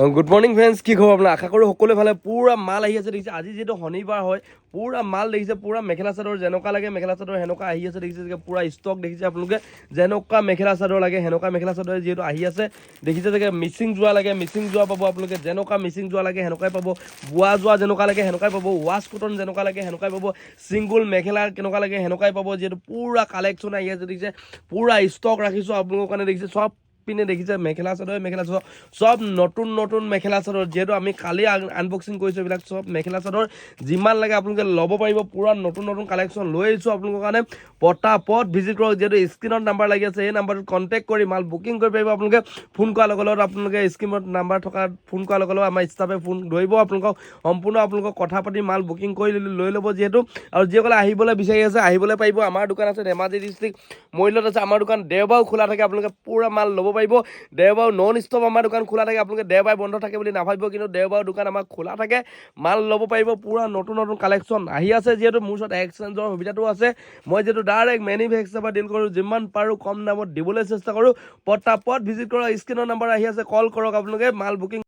Good morning friends, কি খবৰ আপোনাৰ? আশা কৰোঁ সকলোৱে ভালে। পূৰা মাল আহি আছে দেখিছে। আজি যিহেতু শনিবাৰ হয়, পূৰা মাল দেখিছে। পূৰা মেখেলা চাদৰ যেনেকুৱা লাগে মেখেলা চাদৰ সেনেকুৱা আহি আছে দেখিছে। পূৰা ষ্টক দেখিছে আপোনালোকে। যেনেকুৱা মেখেলা চাদৰ লাগে সেনেকুৱা মেখেলা চাদৰ যিহেতু আহি আছে দেখিছে চাগে। মিচিং যোৱা লাগে মিচিং যোৱা পাব আপোনালোকে। যেনেকুৱা মিচিং যোৱা লাগে সেনেকুৱাই পাব। বোৱা যোৱা যেনেকুৱা লাগে সেনেকুৱাই পাব। ৱাছ কটন যেনেকুৱা লাগে সেনেকুৱাই পাব। ছিংগুল মেখেলা কেনেকুৱা লাগে সেনেকুৱাই পাব। যিহেতু পূৰা কালেকশ্যন আহি আছে দেখিছে। পূৰা ষ্টক ৰাখিছোঁ আপোনালোকৰ কাৰণে দেখিছে। চব পিনে দেখিছে মেখেলা চাদৰ সব নতুন নতুন মেখেলা চাদৰ। যিহেতু আমি কালি আনবক্সিং কৰিছোঁ এইবিলাক চব মেখেলা চাদৰ। যিমান লাগে আপোনালোকে ল'ব পাৰিব। পূৰা নতুন নতুন কালেকশ্যন লৈ আহিছোঁ আপোনালোকৰ কাৰণে। পটাপট ভিজিট কৰক। যিহেতু স্ক্ৰীনত নাম্বাৰ লাগি আছে, এই নাম্বাৰটোত কণ্টেক্ট কৰি মাল বুকিং কৰিব পাৰিব আপোনালোকে। ফোন কৰাৰ লগে লগত আপোনালোকে স্ক্ৰীনত নাম্বাৰ থকা ফোন কৰাৰ লগে লগত আমাৰ ষ্টাফে ফোন ধৰিব আপোনালোকক। সম্পূৰ্ণ আপোনালোকক কথা পাতি মাল বুকিং কৰি লৈ ল'ব যিহেতু। আৰু যিসকলে আহিবলৈ বিচাৰি আছে আহিবলৈ পাৰিব। আমাৰ দোকান আছে ধেমাজি ডিষ্ট্ৰিক্ট মৰিলত আছে আমাৰ দোকান। দেওবাৰো খোলা থাকে, আপোনালোকে পূৰা মাল ল'ব পাৰিব। দেওবাৰ নন ষ্টপ আমাৰ দোকান খোলা থাকে। আপোনালোকে দেওবাৰে বন্ধ থাকে বুলি নাভাবিব, কিন্তু দেওবাৰ দোকান আমাৰ খোলা থাকে। মাল ল'ব পাৰিব। পূৰা নতুন নতুন কালেকশ্যন আহি আছে। যিহেতু মোৰ ওচৰত এক্সচেঞ্জৰ সুবিধাটো আছে। মই যিহেতু ডাইৰেক্ট মেনুফেক্সাৰৰ পৰা ডিল কৰোঁ। যিমান পাৰোঁ কম দামত দিবলৈ চেষ্টা কৰোঁ। পটাপট ভিজিট কৰক। স্ক্ৰীনৰ নাম্বাৰ আহি আছে, কল কৰক আপোনালোকে মাল বুকিং